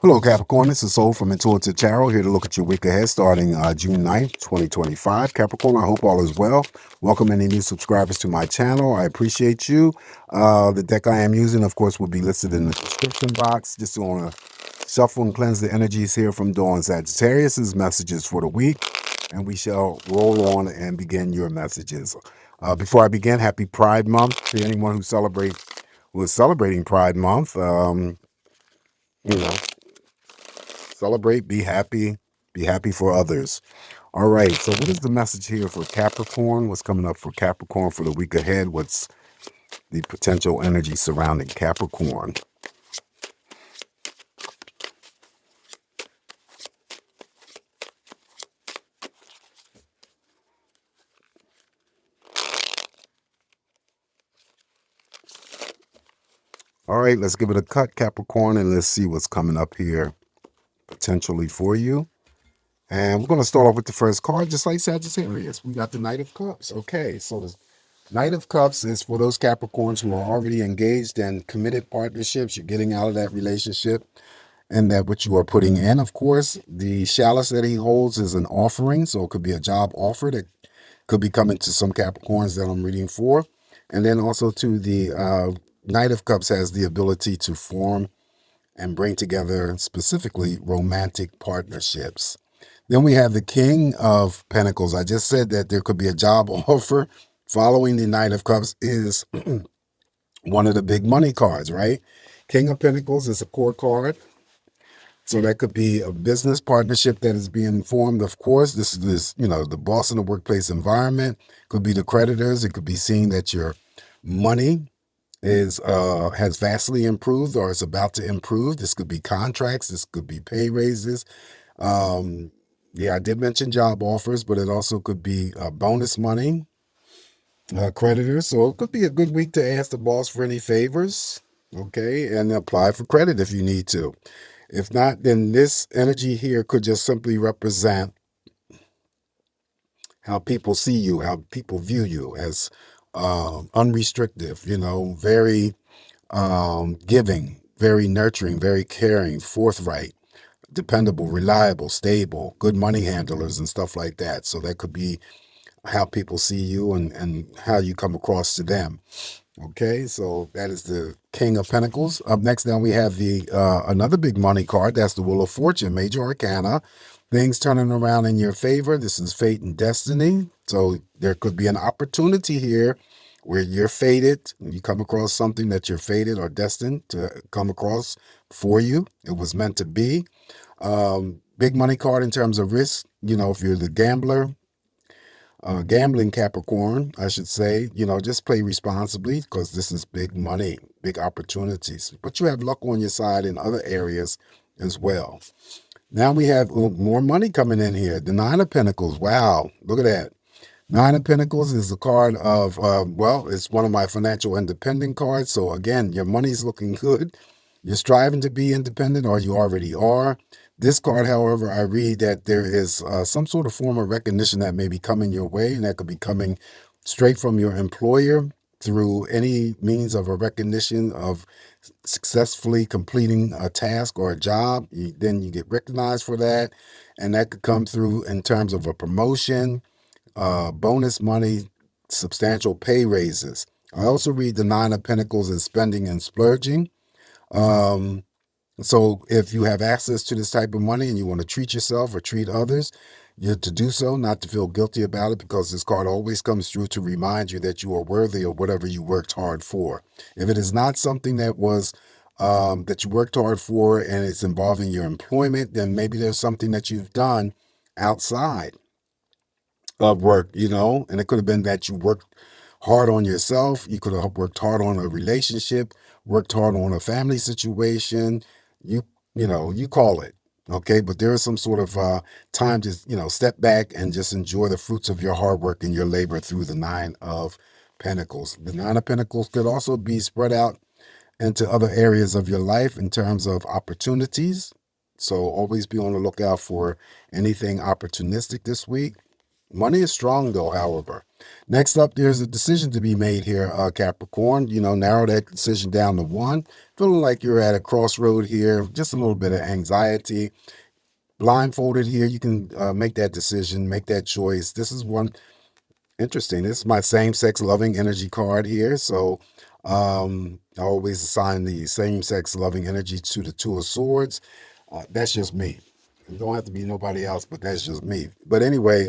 Hello, Capricorn. This is Soul from Intuitive Tarot here to look at your week ahead starting June 9th, 2025. Capricorn, I hope all is well. Welcome any new subscribers to my channel. I appreciate you. The deck I am using, of course, will be listed in the description box. Just want to shuffle and cleanse the energies here from Dawn Sagittarius's messages for the week. And we shall roll on and begin your messages. Before I begin, happy Pride Month to anyone who is celebrating Pride Month. You know, Celebrate, be happy for others. All right, so what is the message here for Capricorn? What's coming up for Capricorn for the week ahead? What's the potential energy surrounding Capricorn? All right, let's give it a cut, Capricorn, and let's see what's coming up here potentially for you. And we're going to start off with the first card, just like Sagittarius. We got the Knight of Cups. Okay, so the Knight of Cups is for those Capricorns who are already engaged in committed partnerships. You're getting out of that relationship and that what you are putting in. Of course, the chalice that he holds is an offering, so it could be a job offer that could be coming to some Capricorns that I'm reading for. And then also to the Knight of Cups has the ability to form and bring together specifically romantic partnerships. Then we have the King of Pentacles. I just said that there could be a job offer. Following the Knight of Cups is one of the big money cards, right? King of Pentacles is a core card. So that could be a business partnership that is being formed. Of course, this is the boss in the workplace environment. Could be the creditors. It could be seeing that your money is has vastly improved or is about to improve. This could be contracts. This could be pay raises. Yeah, I did mention job offers, but it also could be bonus money, creditors. So it could be a good week to ask the boss for any favors, okay, and apply for credit if you need to. If not, then this energy here could just simply represent how people see you, how people view you as unrestricted, very giving, very nurturing, very caring, forthright, dependable, reliable, stable, good money handlers and stuff like that. So that could be how people see you and how you come across to them. Okay, so that is the King of Pentacles. Up next, now we have the another big money card. That's the Wheel of Fortune, Major Arcana. Things turning around in your favor. This is fate and destiny. So there could be an opportunity here where you're fated. You come across something that you're fated or destined to come across for you. It was meant to be. Big money card in terms of risk. If you're the gambling Capricorn, I should say, just play responsibly because this is big money, big opportunities. But you have luck on your side in other areas as well. Now we have more money coming in here. The Nine of Pentacles. Wow, look at that. Nine of Pentacles is a card of, it's one of my financial independent cards. So again, your money's looking good. You're striving to be independent or you already are. This card, however, I read that there is some sort of form of recognition that may be coming your way, and that could be coming straight from your employer through any means of a recognition of successfully completing a task or a job. Then you get recognized for that, and that could come through in terms of a promotion, bonus money, substantial pay raises. I also read the Nine of Pentacles as spending and splurging. So if you have access to this type of money and you want to treat yourself or treat others, you're to do so, not to feel guilty about it, because this card always comes through to remind you that you are worthy of whatever you worked hard for. If it is not something that was that you worked hard for and it's involving your employment, then maybe there's something that you've done outside of work, and it could have been that you worked hard on yourself. You could have worked hard on a relationship, worked hard on a family situation. You call it, okay? But there is some sort of time to, step back and just enjoy the fruits of your hard work and your labor through the Nine of Pentacles. The Nine of Pentacles could also be spread out into other areas of your life in terms of opportunities. So always be on the lookout for anything opportunistic this week. Money is strong though, however. Next up, there's a decision to be made here, Capricorn. Narrow that decision down to one. Feeling like you're at a crossroad here, just a little bit of anxiety. Blindfolded here, you can make that decision, make that choice. This is one interesting. This is my same-sex loving energy card here. So I always assign the same-sex loving energy to the Two of Swords. That's just me. It don't have to be nobody else, but that's just me. But anyway,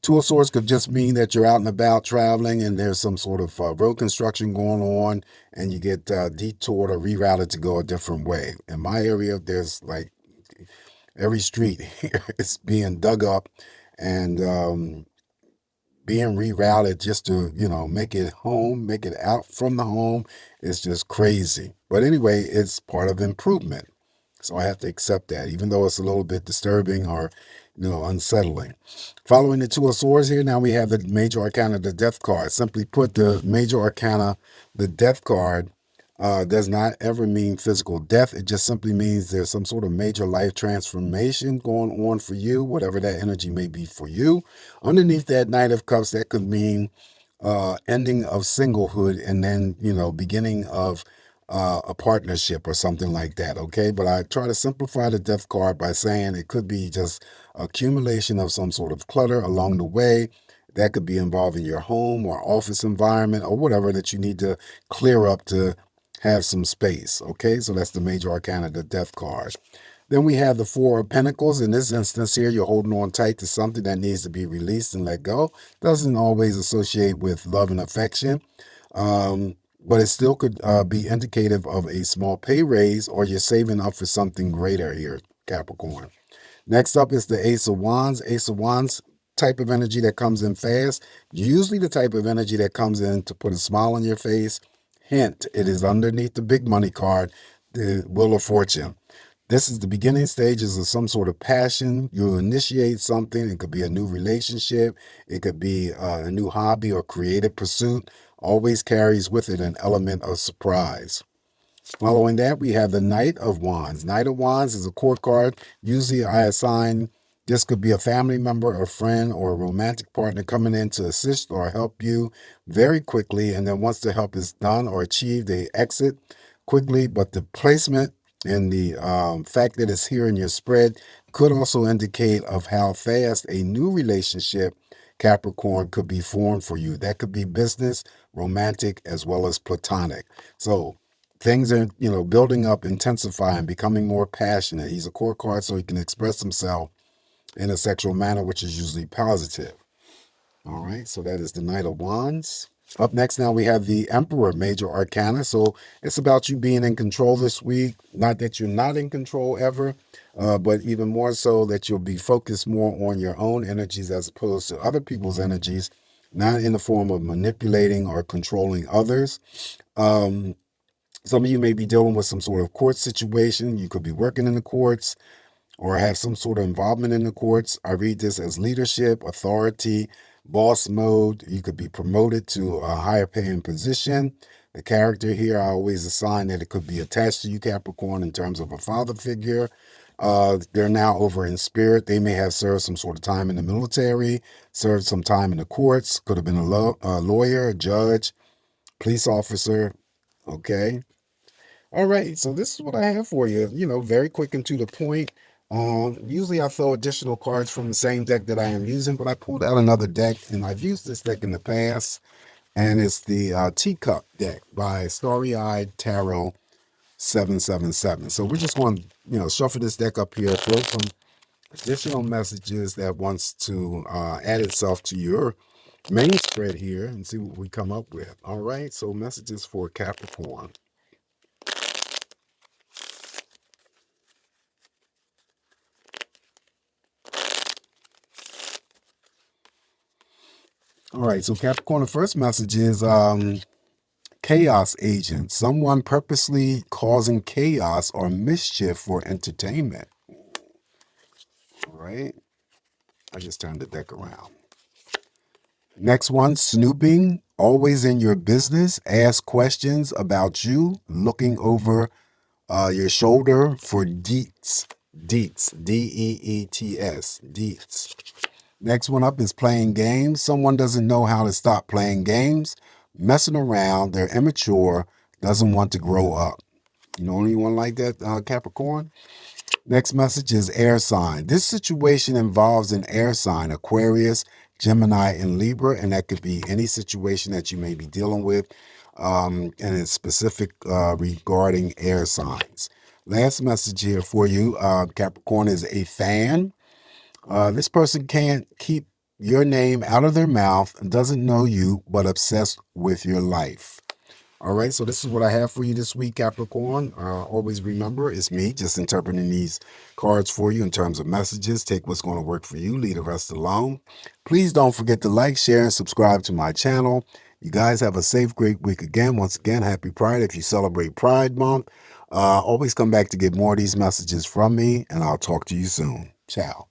Two of Swords could just mean that you're out and about traveling and there's some sort of road construction going on and you get detoured or rerouted to go a different way. In my area, there's like every street here is being dug up and being rerouted just to, make it home, make it out from the home is just crazy. But anyway, it's part of improvement. So I have to accept that, even though it's a little bit disturbing or, unsettling. Following the Two of Swords here, now we have the Major Arcana, the Death card. Simply put, the Major Arcana, the Death card, does not ever mean physical death. It just simply means there's some sort of major life transformation going on for you, whatever that energy may be for you. Underneath that Knight of Cups, that could mean ending of singlehood and then, beginning of a partnership or something like that. Okay. But I try to simplify the Death card by saying it could be just accumulation of some sort of clutter along the way. That could be involving your home or office environment or whatever that you need to clear up to have some space. Okay, so that's the Major Arcana, the Death card. Then we have the Four of Pentacles. In this instance here, you're holding on tight to something that needs to be released and let go. Doesn't always associate with love and affection, but it still could be indicative of a small pay raise or you're saving up for something greater here, Capricorn. Next up is the Ace of Wands. Ace of Wands, type of energy that comes in fast, usually the type of energy that comes in to put a smile on your face. Hint, it is underneath the big money card, the Wheel of Fortune. This is the beginning stages of some sort of passion. You'll initiate something. It could be a new relationship. It could be a new hobby or creative pursuit. Always carries with it an element of surprise. Following that, we have the Knight of Wands. Knight of Wands is a court card. Usually I assign, this could be a family member, a friend, or a romantic partner coming in to assist or help you very quickly. And then once the help is done or achieved, they exit quickly. But the placement and the fact that it's here in your spread could also indicate of how fast a new relationship, Capricorn, could be formed for you. That could be business, romantic, as well as platonic. So things are, building up, intensifying, becoming more passionate. He's a court card, so he can express himself in a sexual manner, which is usually positive. All right, so that is the Knight of Wands. Up next now we have the Emperor, Major Arcana. So it's about you being in control this week. Not that you're not in control ever, but even more so that you'll be focused more on your own energies as opposed to other people's energies, not in the form of manipulating or controlling others. Some of you may be dealing with some sort of court situation. You could be working in the courts or have some sort of involvement in the courts. I read this as leadership, authority, boss mode. You could be promoted to a higher paying position. The character here, I always assign that it could be attached to you, Capricorn, in terms of a father figure. They're now over in spirit. They may have served some sort of time in the military, served some time in the courts, could have been a lawyer, a judge, police officer. Okay. All right, so this is what I have for you. Very quick and to the point. Usually I throw additional cards from the same deck that I am using, but I pulled out another deck, and I've used this deck in the past, and it's the Teacup deck by Starry-Eyed Tarot 777. So we're just going to, shuffle this deck up here, throw some additional messages that wants to add itself to your main spread here, and see what we come up with. All right, so messages for Capricorn. All right, so Capricorn, the first message is chaos agent, someone purposely causing chaos or mischief for entertainment. All right, I just turned the deck around. Next one, snooping, always in your business, ask questions about you, looking over your shoulder for deets. Deets, D-E-E-T-S, deets. Next one up is playing games. Someone doesn't know how to stop playing games, messing around. They're immature, doesn't want to grow up. You know anyone like that, Capricorn? Next message is air sign. This situation involves an air sign, Aquarius, Gemini, and Libra, and that could be any situation that you may be dealing with, and it's specific regarding air signs. Last message here for you, Capricorn, is a fan. This person can't keep your name out of their mouth, doesn't know you, but obsessed with your life. All right, so this is what I have for you this week, Capricorn. Always remember, it's me just interpreting these cards for you in terms of messages. Take what's going to work for you, leave the rest alone. Please don't forget to like, share, and subscribe to my channel. You guys have a safe, great week again. Once again, happy Pride if you celebrate Pride Month. Always come back to get more of these messages from me, and I'll talk to you soon. Ciao.